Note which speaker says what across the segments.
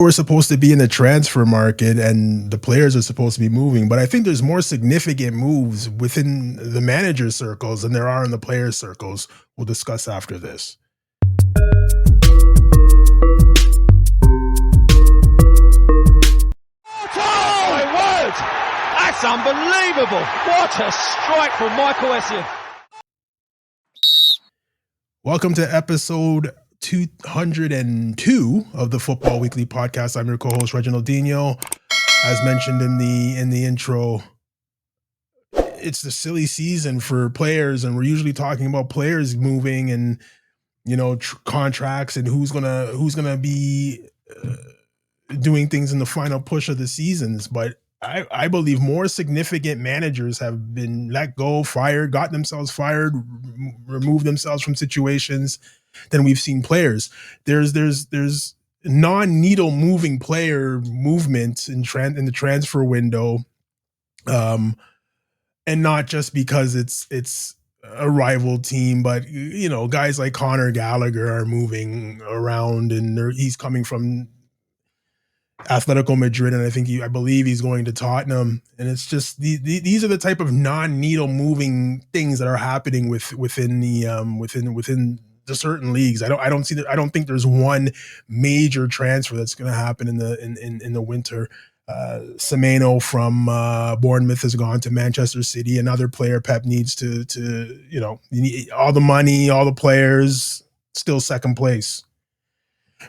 Speaker 1: We're supposed to be in the transfer market and the players are supposed to be moving, but I think there's more significant moves within the manager circles than there are in the player circles. We'll discuss after this.
Speaker 2: Oh my word! That's unbelievable! What a strike from Michael Essien.
Speaker 1: Welcome to episode 202 of the Football Weekly Podcast. I'm your co-host Reginald Dino. As mentioned in the intro, it's the silly season for players, and we're usually talking about players moving and contracts and who's gonna be doing things in the final push of the seasons. But I believe more significant managers have been let go, fired, got themselves fired, removed themselves from situations than we've seen players. There's non-needle moving player movement in the transfer window, and not just because it's a rival team, but guys like Conor Gallagher are moving around, and he's coming from Atletico Madrid, and I believe he's going to Tottenham. And it's just these are the type of non-needle moving things that are happening within the certain leagues. I don't think there's one major transfer that's going to happen in the winter. Semenyo from Bournemouth has gone to Manchester City. Another player Pep needs to you need all the money, all the players, still second place.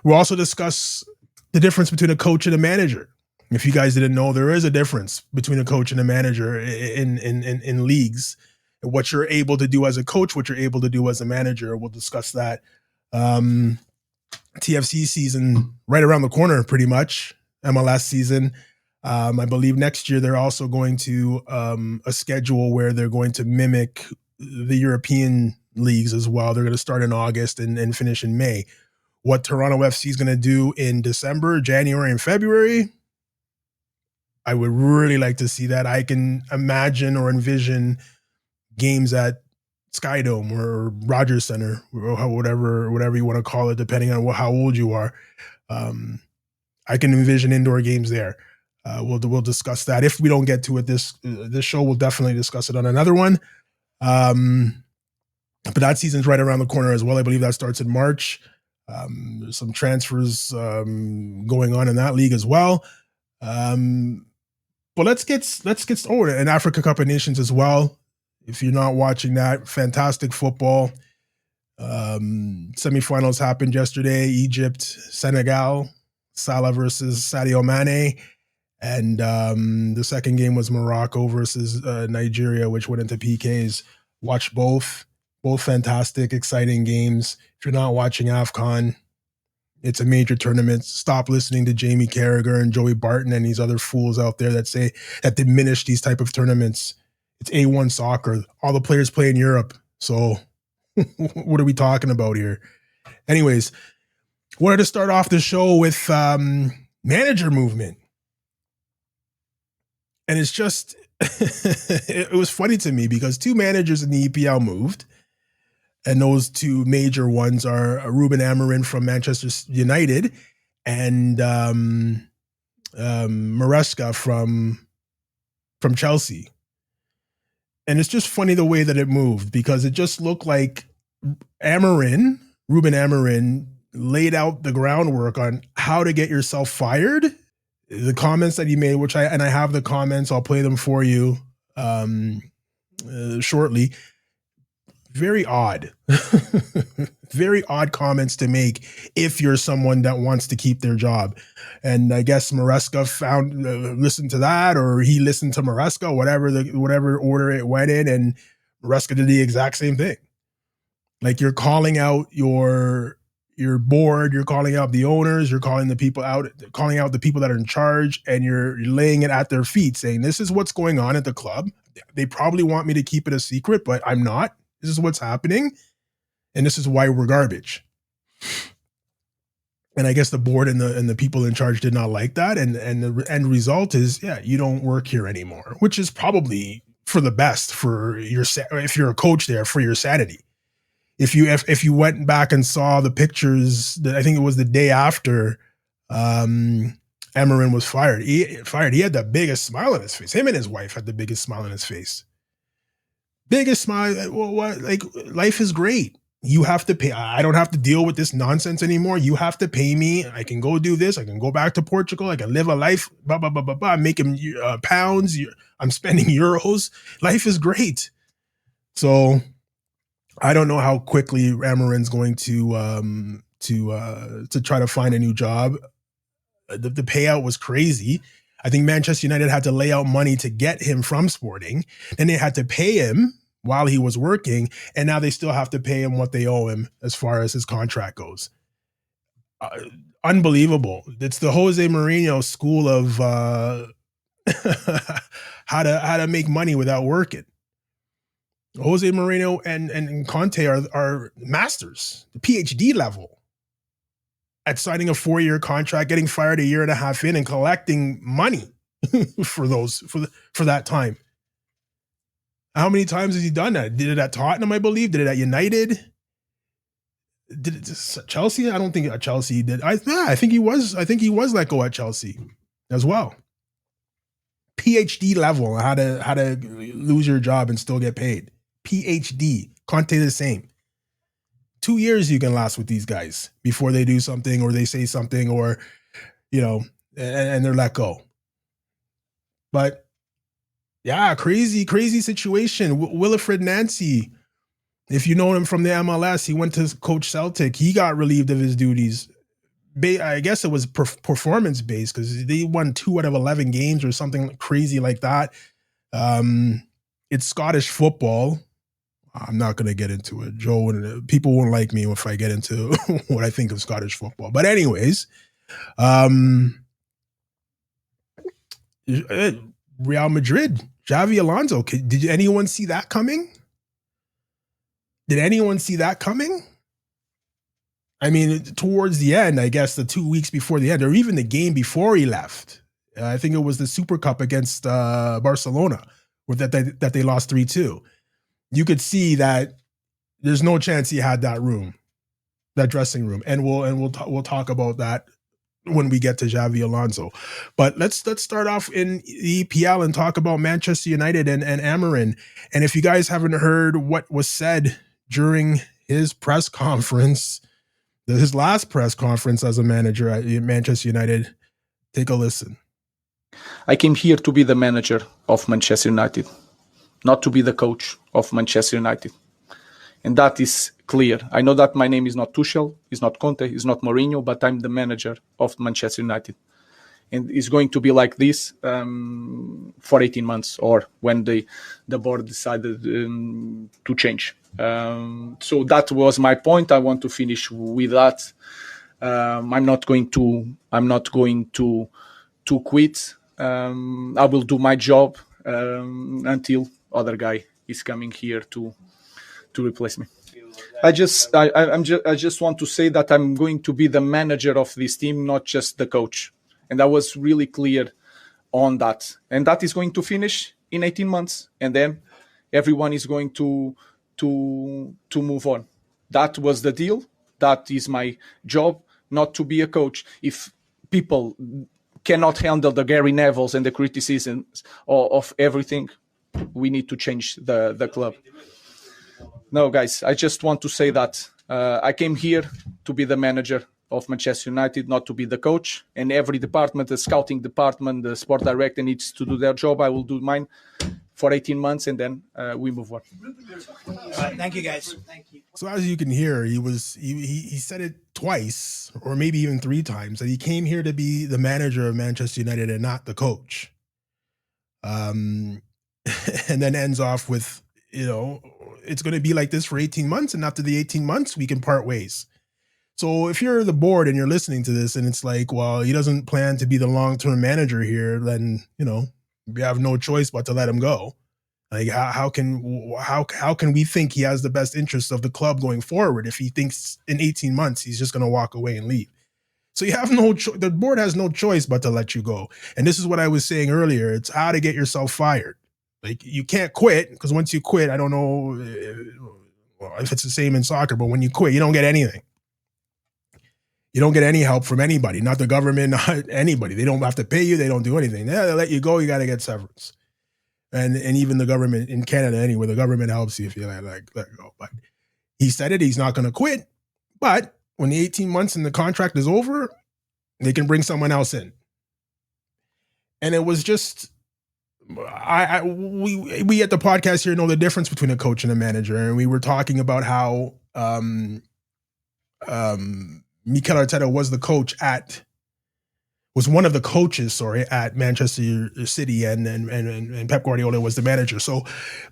Speaker 1: We'll also discuss the difference between a coach and a manager. If you guys didn't know, there is a difference between a coach and a manager in leagues. What you're able to do as a coach, what you're able to do as a manager. We'll discuss that. TFC season right around the corner, pretty much. MLS season. I believe next year they're also going to a schedule where they're going to mimic the European leagues as well. They're going to start in August and finish in May. What Toronto FC is going to do in December, January, and February, I would really like to see that. I can imagine or envision games at Skydome or Rogers Center, or whatever you want to call it, depending on how old you are. I can envision indoor games there. We'll discuss that. If we don't get to it this show, we'll definitely discuss it on another one. But that season's right around the corner as well. I believe that starts in March. There's some transfers going on in that league as well. But let's get an Africa Cup of Nations as well. If you're not watching that, fantastic football. Semifinals happened yesterday. Egypt, Senegal, Salah versus Sadio Mane. And the second game was Morocco versus Nigeria, which went into PKs. Watch both fantastic, exciting games. If you're not watching AFCON, it's a major tournament. Stop listening to Jamie Carragher and Joey Barton and these other fools out there that diminish these type of tournaments. It's A1 soccer. All the players play in Europe. So what are we talking about here? Anyways, wanted to start off the show with manager movement. And it's just, it was funny to me because two managers in the EPL moved. And those two major ones are Rúben Amorim from Manchester United and Maresca from Chelsea. And it's just funny the way that it moved, because it just looked like Rúben Amorim laid out the groundwork on how to get yourself fired. The comments that he made, I have the comments, I'll play them for you shortly. Very odd. Very odd comments to make if you're someone that wants to keep their job. And I guess Maresca listened to that, or he listened to Maresca, whatever order it went in, and Maresca did the exact same thing. Like, you're calling out your board, you're calling out the owners, you're calling out the people that are in charge, and you're laying it at their feet, saying, this is what's going on at the club. They probably want me to keep it a secret, but I'm not. This is what's happening, and this is why we're garbage. And I guess the board and the people in charge did not like that, and the end result is, you don't work here anymore, which is probably for the best for if you're a coach there, for your sanity. If you went back and saw the pictures, that I think it was the day after Amorim was fired. He had the biggest smile on his face. Him and his wife had the biggest smile on his face. Biggest smile. Well, what? Like, life is great. You have to pay. I don't have to deal with this nonsense anymore. You have to pay me. I can go do this. I can go back to Portugal. I can live a life. Blah, blah, blah, blah, blah. I'm making pounds. I'm spending euros. Life is great. So I don't know how quickly Amorim's going to try to find a new job. The payout was crazy. I think Manchester United had to lay out money to get him from Sporting. Then they had to pay him while he was working, and now they still have to pay him what they owe him as far as his contract goes. Unbelievable. It's the Jose Mourinho school of how to make money without working. Jose Mourinho and Conte are masters, the PhD level, at signing a 4-year contract, getting fired a year and a half in, and collecting money for that time. How many times has he done that? Did it at Tottenham, I believe. Did it at United? Did it Chelsea? I don't think at Chelsea he did. I think he was. I think he was let go at Chelsea as well. PhD level, how to lose your job and still get paid. PhD. Conte the same. 2 years you can last with these guys before they do something or they say something, or and they're let go. But yeah, crazy situation. Wilfried Nancy, if you know him from the MLS, he went to coach Celtic. He got relieved of his duties. I guess it was performance based because they won 2 out of 11 games or something crazy like that. It's Scottish football. I'm not going to get into it. Joe, and people won't like me if I get into what I think of Scottish football. But anyways, Real Madrid, Xabi Alonso. Did anyone see that coming? Did anyone see that coming? I mean, towards the end, I guess the 2 weeks before the end, or even the game before he left, I think it was the Super Cup against Barcelona, that they lost 3-2. You could see that there's no chance he had that room, that dressing room, and we'll talk about that when we get to Xabi Alonso. But let's start off in the EPL and talk about Manchester United and Amorim. And if you guys haven't heard what was said during his press conference, his last press conference as a manager at Manchester United, take a listen.
Speaker 3: I came here to be the manager of Manchester United, not to be the coach of Manchester United. And that is clear. I know that my name is not Tuchel, it's not Conte, it's not Mourinho, but I'm the manager of Manchester United. And it's going to be like this for 18 months, or when the board decided to change. So that was my point. I want to finish with that. I'm not going to quit. I will do my job until other guy is coming here to replace me. I just want to say that I'm going to be the manager of this team, not just the coach. And I was really clear on that. And that is going to finish in 18 months. And then everyone is going to move on. That was the deal. That is my job, not to be a coach. If people cannot handle the Gary Nevilles and the criticisms of everything, we need to change the club. No, guys, I just want to say that I came here to be the manager of Manchester United, not to be the coach. And every department, the scouting department, the sport director needs to do their job. I will do mine for 18 months, and then we move on.
Speaker 4: Thank you, guys. Thank you.
Speaker 1: So as you can hear, he said it twice, or maybe even 3 times, that he came here to be the manager of Manchester United and not the coach. And then ends off with, it's going to be like this for 18 months, and after the 18 months, we can part ways. So if you're the board and you're listening to this and it's like, well, he doesn't plan to be the long-term manager here, then, we have no choice but to let him go. Like, how can we think he has the best interest of the club going forward if he thinks in 18 months he's just going to walk away and leave? So you have the board has no choice but to let you go. And this is what I was saying earlier. It's how to get yourself fired. Like, you can't quit, because once you quit, I don't know if it's the same in soccer, but when you quit, you don't get anything. You don't get any help from anybody, not the government, not anybody. They don't have to pay you. They don't do anything. Yeah, they let you go. You got to get severance. And even the government in Canada anyway, the government helps you if you let go. But he said it. He's not going to quit. But when the 18 months and the contract is over, they can bring someone else in. And it was just, we at the podcast here know the difference between a coach and a manager. And we were talking about how Mikel Arteta was one of the coaches, at Manchester City, and Pep Guardiola was the manager. So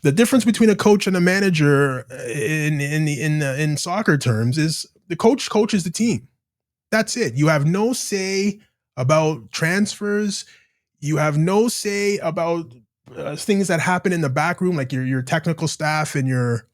Speaker 1: the difference between a coach and a manager in soccer terms is the coach coaches the team. That's it. You have no say about transfers. You have no say about things that happen in the back room, like your technical staff and your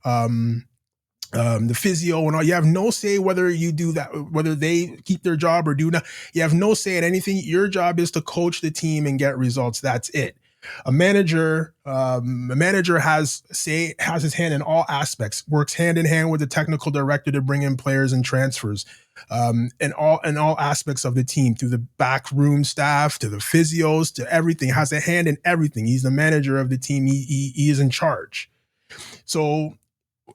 Speaker 1: the physio and all. You have no say whether you do that, whether they keep their job or do not. You have no say in anything. Your job is to coach the team and get results. That's it. A manager has his hand in all aspects, works hand in hand with the technical director to bring in players and transfers, in all aspects of the team, through the backroom staff to the physios to everything. Has a hand in everything. He's the manager of the team. He is in charge. So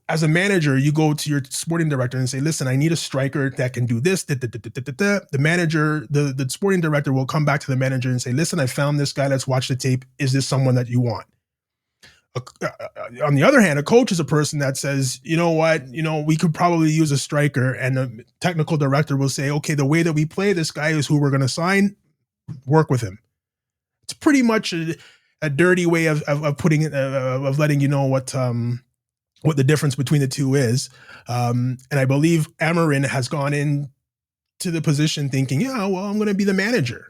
Speaker 1: as a manager, you go to your sporting director and say, listen, I need a striker that can do this. The manager, the sporting director will come back to the manager and say, listen, I found this guy. Let's watch the tape. Is this someone that you want? On the other hand, a coach is a person that says, you know what, we could probably use a striker. And the technical director will say, okay, the way that we play this guy is who we're going to sign. Work with him. It's pretty much a dirty way of putting it, of letting you know what the difference between the two is. And I believe Amorim has gone in to the position thinking, yeah, well, I'm going to be the manager.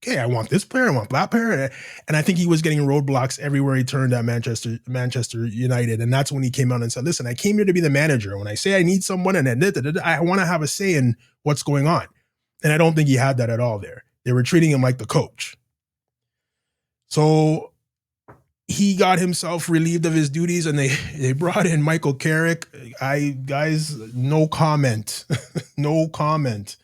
Speaker 1: Okay, I want this player, I want that player. And I think he was getting roadblocks everywhere he turned at Manchester United. And that's when he came out and said, listen, I came here to be the manager. When I say I need someone and I want to have a say in what's going on. And I don't think he had that at all there. They were treating him like the coach. So he got himself relieved of his duties, and they brought in Michael Carrick. Guys, no comment. No comment.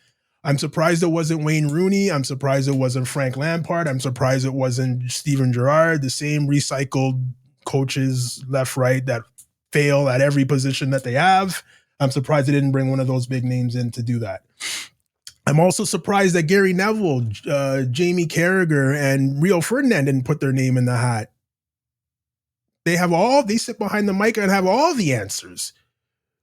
Speaker 1: I'm surprised it wasn't Wayne Rooney. I'm surprised it wasn't Frank Lampard. I'm surprised it wasn't Steven Gerrard, the same recycled coaches left, right, that fail at every position that they have. I'm surprised they didn't bring one of those big names in to do that. I'm also surprised that Gary Neville, Jamie Carragher, and Rio Ferdinand didn't put their name in the hat. They sit behind the mic and have all the answers.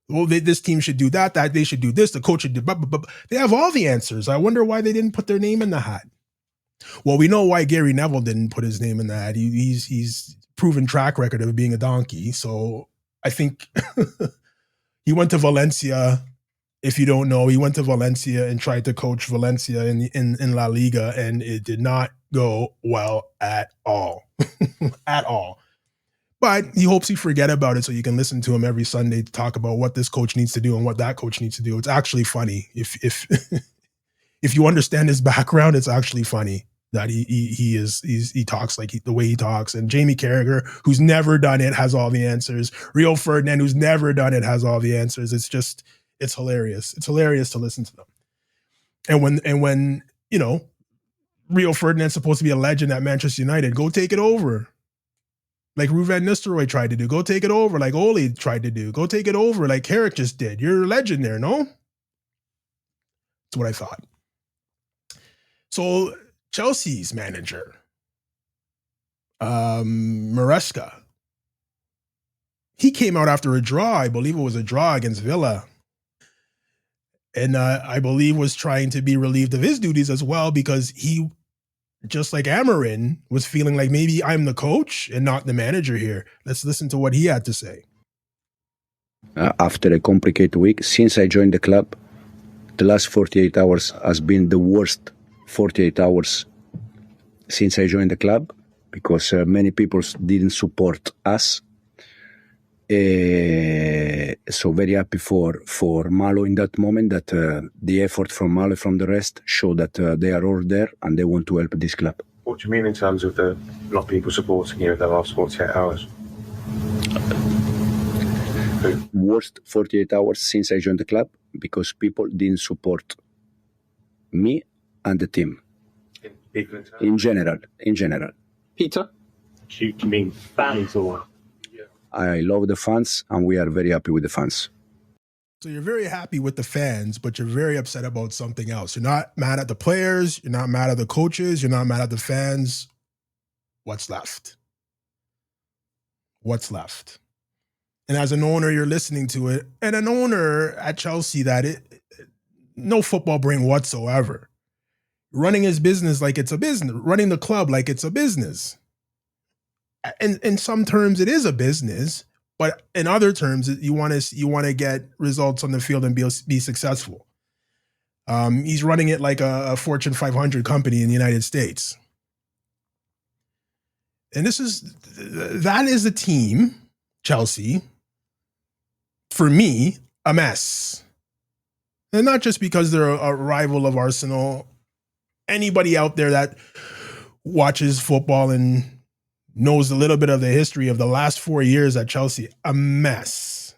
Speaker 1: Well, this team should do that they should do this, the coach should do, but they have all the answers. I wonder why they didn't put their name in the hat. Well, we know why Gary Neville didn't put his name in the hat. He's proven track record of being a donkey. So I think he went to Valencia. If you don't know, he went to Valencia and tried to coach Valencia in La Liga, and it did not go well at all. At all. But he hopes you forget about it so you can listen to him every Sunday to talk about what this coach needs to do and what that coach needs to do. It's actually funny. If you understand his background, it's actually funny that he talks like the way he talks. And Jamie Carragher, who's never done it, has all the answers. Rio Ferdinand, who's never done it, has all the answers. It's hilarious. It's hilarious to listen to them. And when Rio Ferdinand's supposed to be a legend at Manchester United, go take it over. Like Rúben Nistelrooy tried to do. Go take it over like Ole tried to do. Go take it over like Carrick just did. You're a legend there, no? That's what I thought. So Chelsea's manager, Maresca, he came out after a draw. I believe it was a draw against Villa. And I believe was trying to be relieved of his duties as well, because he, just like Amorim, was feeling like maybe I'm the coach and not the manager here. Let's listen to what he had to say.
Speaker 5: After a complicated week, since I joined the club, the last 48 hours has been the worst 48 hours since I joined the club, because many people didn't support us. So very happy for Malo in that moment, that the effort from Malo, from the rest, show that they are all there and they want to help this club.
Speaker 6: What do you mean in terms of the not people supporting you in the last 48 hours?
Speaker 5: Worst 48 hours since I joined the club, because people didn't support Me and the team
Speaker 6: People in town.
Speaker 5: in general.
Speaker 3: Peter?
Speaker 6: Do you mean fans or?
Speaker 5: I love the fans, and we are very happy with the fans.
Speaker 1: So you're very happy with the fans, but you're very upset about something else. You're not mad at the players. You're not mad at the coaches. You're not mad at the fans. What's left? What's left? And as an owner, you're listening to it, and an owner at Chelsea no football brain whatsoever. Running his business like it's a business, running the club like it's a business. And in some terms, it is a business, but in other terms, you want to get results on the field and be successful. He's running it like a Fortune 500 company in the United States. And that is the team, Chelsea, for me, a mess. And not just because they're a rival of Arsenal. Anybody out there that watches football and knows a little bit of the history of the last 4 years at Chelsea, a mess.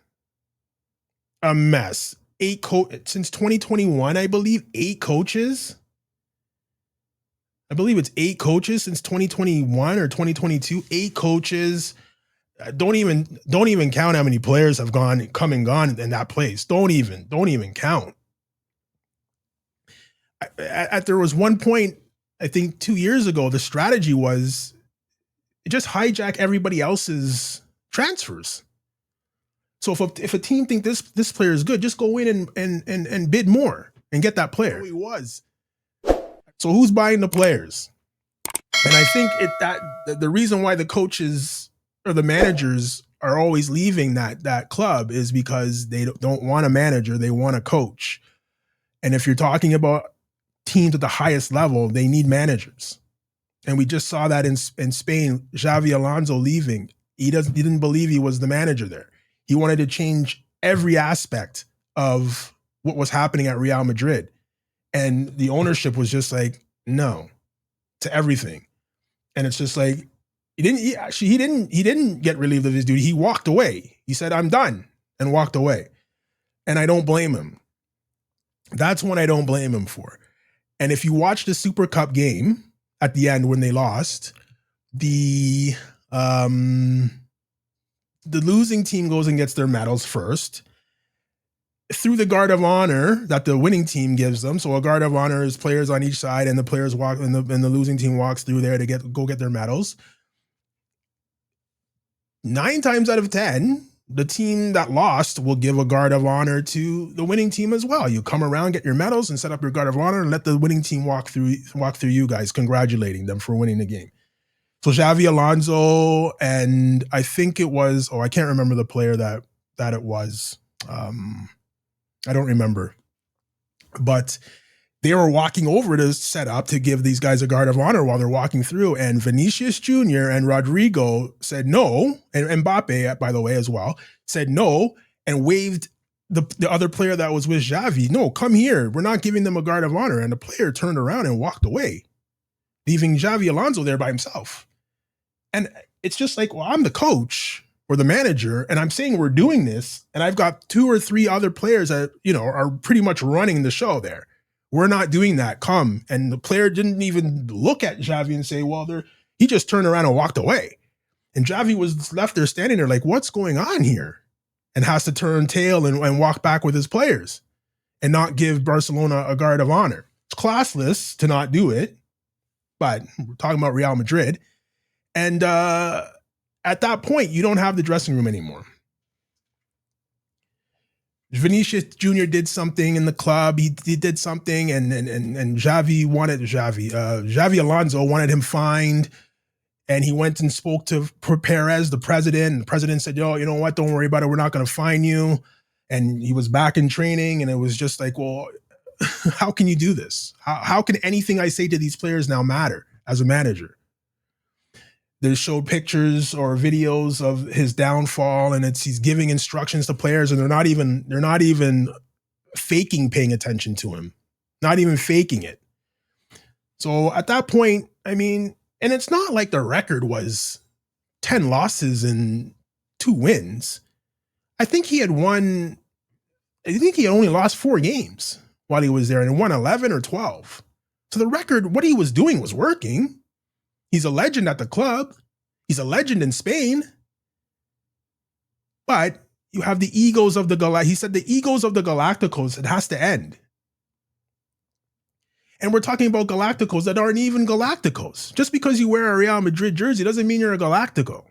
Speaker 1: A mess. Since 2021, I believe, 8 coaches. I believe it's 8 coaches since 2021 or 2022. 8 coaches. Don't even count how many players have come and gone in that place. Don't even count. There was one point, I think 2 years ago, the strategy was just hijack everybody else's transfers. So if a team think this player is good, just go in and bid more and get that player. He was. So who's buying the players? And I think the reason why the coaches or the managers are always leaving that club is because they don't want a manager, they want a coach. And if you're talking about teams at the highest level, they need managers. And we just saw that in Spain, Xabi Alonso leaving. He didn't believe he was the manager there. He wanted to change every aspect of what was happening at Real Madrid. And the ownership was just like, no, to everything. And it's just like, he didn't get relieved of his duty. He walked away. He said, I'm done, and walked away. And I don't blame him. That's what I don't blame him for. And if you watch the Super Cup game at the end when they lost, the losing team goes and gets their medals first through the guard of honor that the winning team gives them. So a guard of honor is players on each side, and the players walk, and the losing team walks through there to go get their medals. 9 times out of 10, the team that lost will give a guard of honor to the winning team as well. You come around, get your medals, and set up your guard of honor, and let the winning team walk through you guys, congratulating them for winning the game. So Xabi Alonso, and I think it was, I can't remember the player that it was. I don't remember. But they were walking over to set up to give these guys a guard of honor while they're walking through. And Vinicius Jr. and Rodrigo said no, and Mbappe, by the way, as well, said no, and waved the other player that was with Xavi. No, come here. We're not giving them a guard of honor. And the player turned around and walked away, leaving Xabi Alonso there by himself. And it's just like, well, I'm the coach or the manager, and I'm saying we're doing this, and I've got 2 or 3 other players that, are pretty much running the show there. We're not doing that. Come. And the player didn't even look at Xavi and say, well, he just turned around and walked away. And Xavi was left there standing there like, what's going on here? And has to turn tail and walk back with his players and not give Barcelona a guard of honor. It's classless to not do it, but we're talking about Real Madrid. And at that point, you don't have the dressing room anymore. Vinicius Jr. did something in the club. He did something, and Xavi Alonso wanted him fined, and he went and spoke to Perez, the president. And the president said, "Yo, you know what? Don't worry about it. We're not going to fine you." And he was back in training, and it was just like, well, how can you do this? How can anything I say to these players now matter as a manager? They showed pictures or videos of his downfall, and he's giving instructions to players, and they're not even faking paying attention to him, not even faking it. So at that point, I mean, and it's not like the record was 10 losses and 2 wins. I think he had only lost 4 games while he was there and won 11 or 12. So the record, what he was doing was working. He's a legend at the club. He's a legend in Spain. But you have the egos of he said the egos of the Galacticos, it has to end. And we're talking about Galacticos that aren't even Galacticos. Just because you wear a Real Madrid jersey doesn't mean you're a Galactico.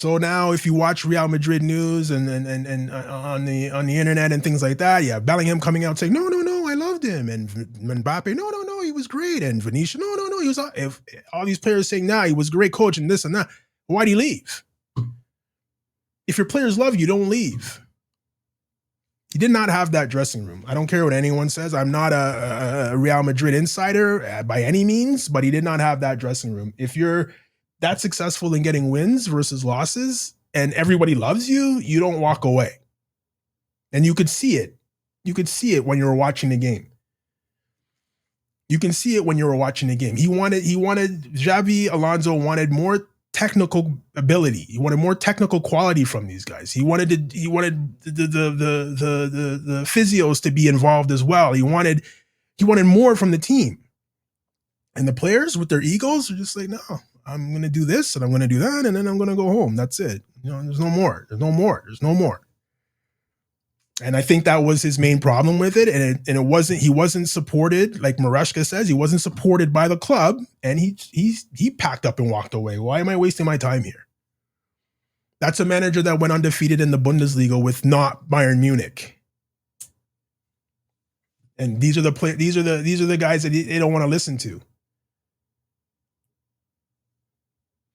Speaker 1: So now if you watch Real Madrid news and on the internet and things like that, yeah, Bellingham coming out saying, no, I loved him. And Mbappe, no, he was great. And Vinicius, no, he was, if all these players saying, nah, he was a great coach and this and that, why'd he leave? If your players love you, don't leave. He did not have that dressing room. I don't care what anyone says. I'm not a Real Madrid insider by any means, but he did not have that dressing room. If you're that successful in getting wins versus losses and everybody loves you, you don't walk away. And you could see it. You could see it when you were watching the game. You can see it when you were watching the game. Xabi Alonso wanted more technical ability. He wanted more technical quality from these guys. He wanted the physios to be involved as well. He wanted more from the team. And the players with their egos are just like, no, I'm going to do this and I'm going to do that and then I'm going to go home. That's it. There's no more. There's no more. And I think that was his main problem with it. And he wasn't supported, like Maresca says, he wasn't supported by the club, and he packed up and walked away. Why am I wasting my time here? That's a manager that went undefeated in the Bundesliga with not Bayern Munich. And these are the guys that they don't want to listen to.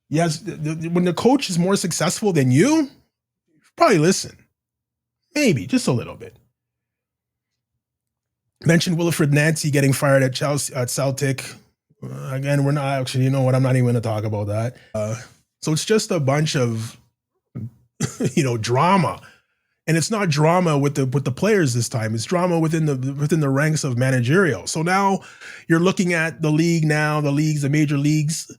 Speaker 1: Yes, when the coach is more successful than you probably listen. Maybe, just a little bit. Mentioned Wilfried Nancy getting fired at Chelsea, at Celtic. Again, we're not actually, you know what, I'm not even going to talk about that. So it's just a bunch of, drama. And it's not drama with the players this time. It's drama within the ranks of managerial. So now you're looking at the league now, the major leagues.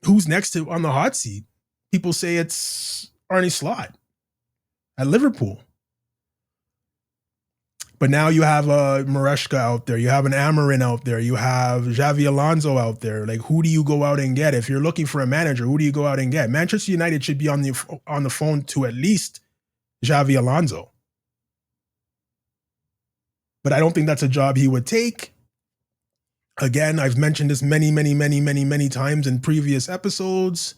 Speaker 1: Who's next on the hot seat? People say it's Arne Slot at Liverpool. But now you have a Maresca out there. You have an Amorim out there. You have Xabi Alonso out there. Like, who do you go out and get? If you're looking for a manager, who do you go out and get? Manchester United should be on the phone to at least Xabi Alonso. But I don't think that's a job he would take. Again, I've mentioned this many times in previous episodes.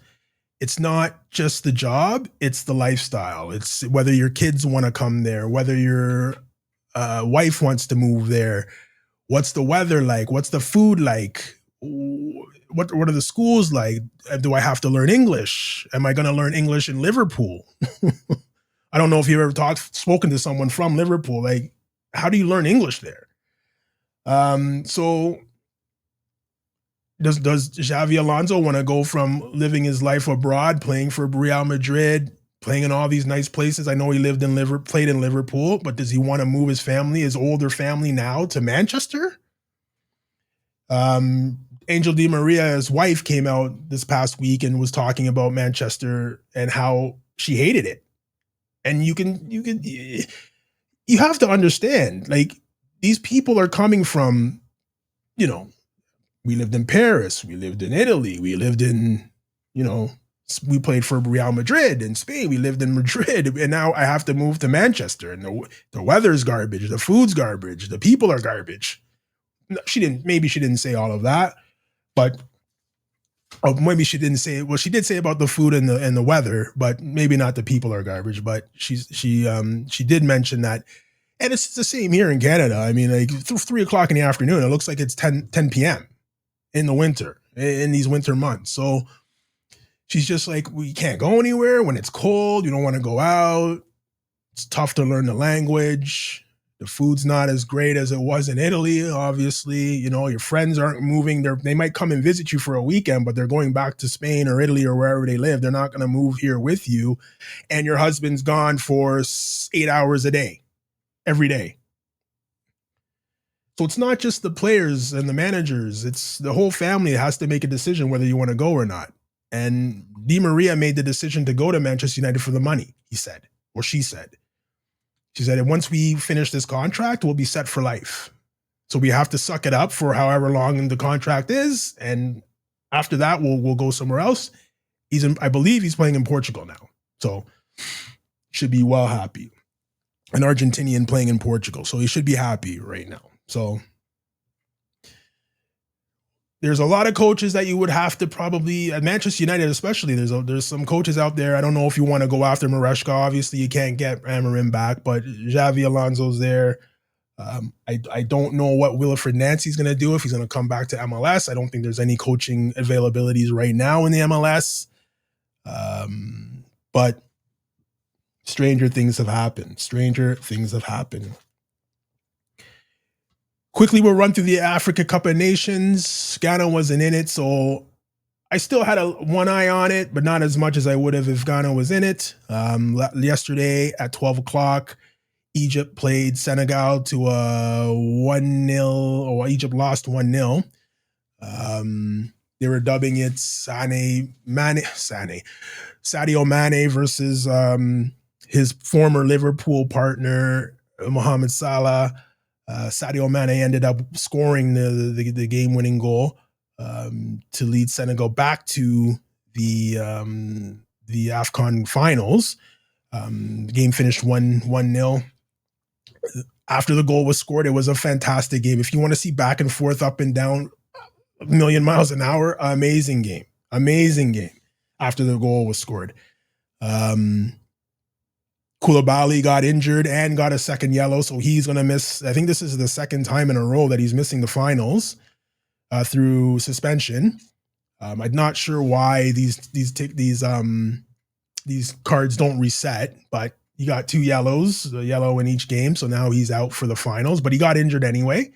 Speaker 1: It's not just the job, it's the lifestyle. It's whether your kids want to come there, whether your wife wants to move there. What's the weather like? What's the food like? What are the schools like? Do I have to learn English? Am I going to learn English in Liverpool? I don't know if you've ever spoken to someone from Liverpool. Like, how do you learn English there? So does Xabi Alonso want to go from living his life abroad, playing for Real Madrid, playing in all these nice places? I know he played in Liverpool, but does he want to move his older family now to Manchester? Angel Di Maria's wife came out this past week and was talking about Manchester and how she hated it. And you have to understand, like, these people are coming from, we lived in Paris, we lived in Italy, we lived in, we played for Real Madrid in Spain, we lived in Madrid, and now I have to move to Manchester, and the weather's garbage, the food's garbage, the people are garbage. Maybe she didn't say all of that, but maybe she didn't say, well, she did say about the food and the weather, but maybe not the people are garbage. But she did mention that. And it's the same here in Canada. I mean, like 3 o'clock in the afternoon, it looks like it's 10 p.m. in the winter, in these winter months. So she's just like, we can't go anywhere when it's cold. You don't want to go out. It's tough to learn the language. The food's not as great as it was in Italy, obviously. Your friends aren't moving. They might come and visit you for a weekend, but they're going back to Spain or Italy or wherever they live. They're not going to move here with you. And your husband's gone for 8 hours a day, every day. So it's not just the players and the managers. It's the whole family that has to make a decision whether you want to go or not. And Di Maria made the decision to go to Manchester United for the money, he said. or she said. She said, and once we finish this contract, we'll be set for life. So we have to suck it up for however long the contract is, and after that, we'll go somewhere else. I believe he's playing in Portugal now, so should be well happy. An Argentinian playing in Portugal, so he should be happy right now. So there's a lot of coaches that you would have to probably, at Manchester United especially, there's some coaches out there. I don't know if you want to go after Maresca. Obviously, you can't get Amorim back, but Xabi Alonso's there. I don't know what Wilfried Nancy's going to do, if he's going to come back to MLS. I don't think there's any coaching availabilities right now in the MLS. But stranger things have happened. Stranger things have happened. Quickly, we'll run through the Africa Cup of Nations. Ghana wasn't in it, so I still had one eye on it, but not as much as I would have if Ghana was in it. Yesterday at 12 o'clock, Egypt played Senegal to a 1-0, or Egypt lost 1-0. They were dubbing it Sadio Mane versus his former Liverpool partner, Mohamed Salah. Sadio Mane ended up scoring the game-winning goal to lead Senegal back to the AFCON finals. The game finished 1-0. After the goal was scored, it was a fantastic game. If you want to see back and forth, up and down, a million miles an hour, amazing game. Amazing game after the goal was scored. Koulibaly got injured and got a second yellow, so he's going to miss. I think this is the second time in a row that he's missing the finals through suspension. I'm not sure why these cards don't reset, but he got 2 yellows, a yellow in each game, so now he's out for the finals. But he got injured anyway.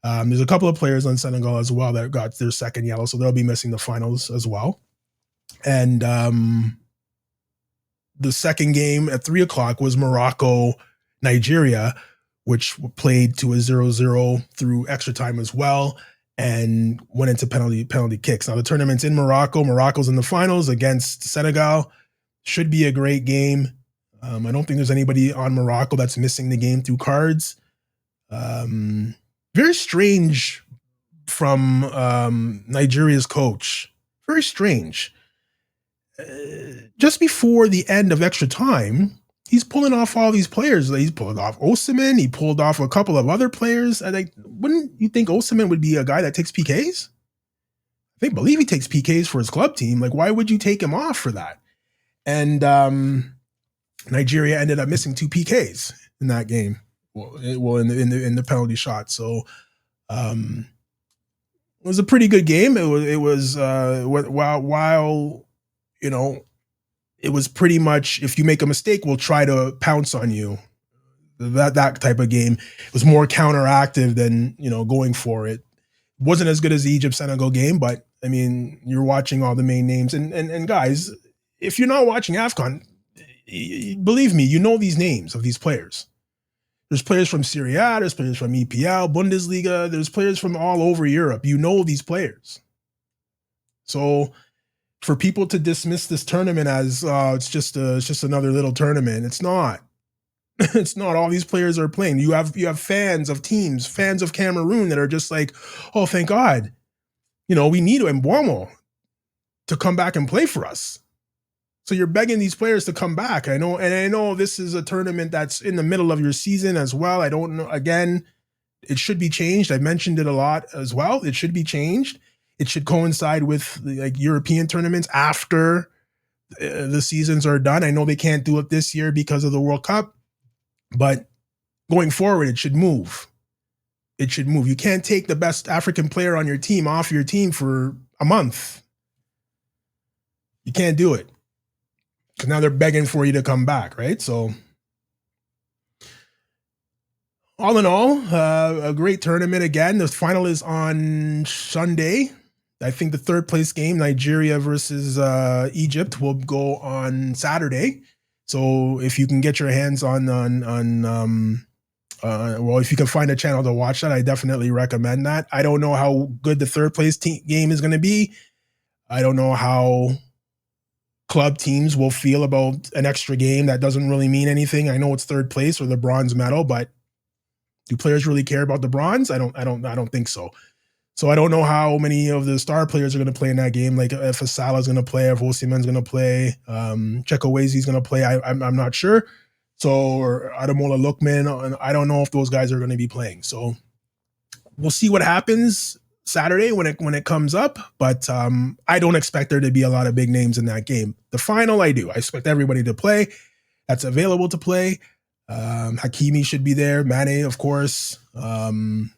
Speaker 1: There's a couple of players on Senegal as well that got their second yellow, so they'll be missing the finals as well. And the second game at 3 o'clock was Morocco-Nigeria, which played to a 0-0 through extra time as well, and went into penalty kicks. Now the tournament's in Morocco. Morocco's in the finals against Senegal. Should be a great game. I don't think there's anybody on Morocco that's missing the game through cards. Very strange from Nigeria's coach. Very strange. Just before the end of extra time, he's pulling off all these players. He's pulled off Osimhen. He pulled off a couple of other players. Wouldn't you think Osimhen would be a guy that takes PKs? I believe he takes PKs for his club team. Why would you take him off for that? And Nigeria ended up missing 2 PKs in that game. In the penalty shot. So it was a pretty good game. It was while it was pretty much, if you make a mistake, we'll try to pounce on you. That type of game. It was more counteractive than, going for it. Wasn't as good as the Egypt-Senegal game, but, you're watching all the main names. And guys, if you're not watching AFCON, believe me, you know these names of these players. There's players from Serie A, there's players from EPL, Bundesliga, there's players from all over Europe. You know these players. So for people to dismiss this tournament as it's just another little tournament, it's not. It's not. All these players are playing. You have fans of teams, fans of Cameroon that are just like, oh, thank God. We need Mbeumo to come back and play for us. So you're begging these players to come back. I know this is a tournament that's in the middle of your season as well. I don't know. Again, it should be changed. I mentioned it a lot as well. It should be changed. It should coincide with European tournaments after the seasons are done. I know they can't do it this year because of the World Cup, but going forward, it should move. It should move. You can't take the best African player on your team off your team for a month. You can't do it. Because now they're begging for you to come back, right? So, all in all, a great tournament again. The final is on Sunday. I think the third place game, Nigeria versus Egypt, will go on Saturday. So if you can get your hands on if you can find a channel to watch that, I definitely recommend that. I don't know how good the third place game is going to be. I don't know how club teams will feel about an extra game that doesn't really mean anything. I know it's third place or the bronze medal, but do players really care about the bronze? I don't think so. So I don't know how many of the star players are going to play in that game. Like if Salah's going to play, if Osimhen's going to play, Chekowezi's going to play. I'm not sure. So, or Ademola Lookman, I don't know if those guys are going to be playing. So we'll see what happens Saturday when it comes up. But I don't expect there to be a lot of big names in that game. The final, I do. I expect everybody to play that's available to play. Hakimi should be there. Mane, of course. And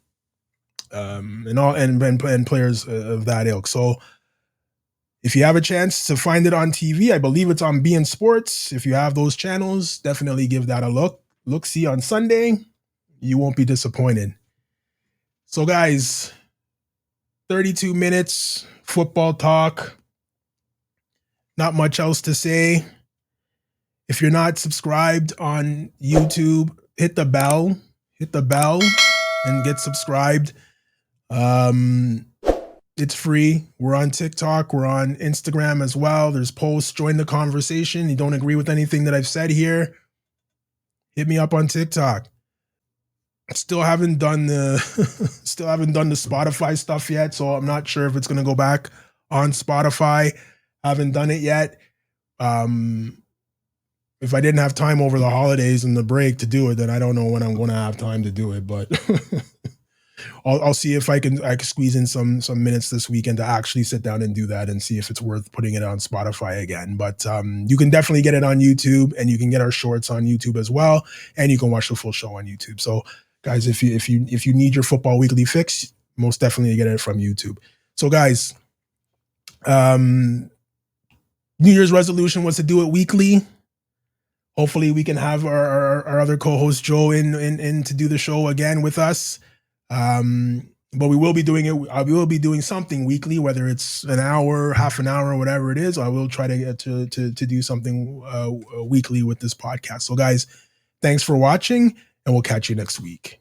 Speaker 1: players of that ilk. So if you have a chance to find it on TV, I believe it's on beIN Sports. If you have those channels, definitely give that a look. See on Sunday. You won't be disappointed. So guys, 32 minutes, football talk. Not much else to say. If you're not subscribed on YouTube, hit the bell and get subscribed. It's free. We're on TikTok. We're on Instagram as well. There's posts. Join the conversation. You don't agree with anything that I've said here, hit me up on TikTok. Still haven't done the Spotify stuff yet, so I'm not sure if it's gonna go back on Spotify. Haven't done it yet. If I didn't have time over the holidays and the break to do it, then I don't know when I'm going to have time to do it. But I'll see if I can squeeze in some minutes this weekend to actually sit down and do that and see if it's worth putting it on Spotify again. But you can definitely get it on YouTube, and you can get our shorts on YouTube as well, and you can watch the full show on YouTube. So guys, if you need your Football Weekly fix, most definitely get it from YouTube. So guys, New Year's resolution was to do it weekly. Hopefully we can have our other co-host Joe in to do the show again with us. But we will be doing it. I will be doing something weekly, whether it's an hour, half an hour, whatever it is. I will try to get to do something weekly with this podcast. So guys, thanks for watching, and we'll catch you next week.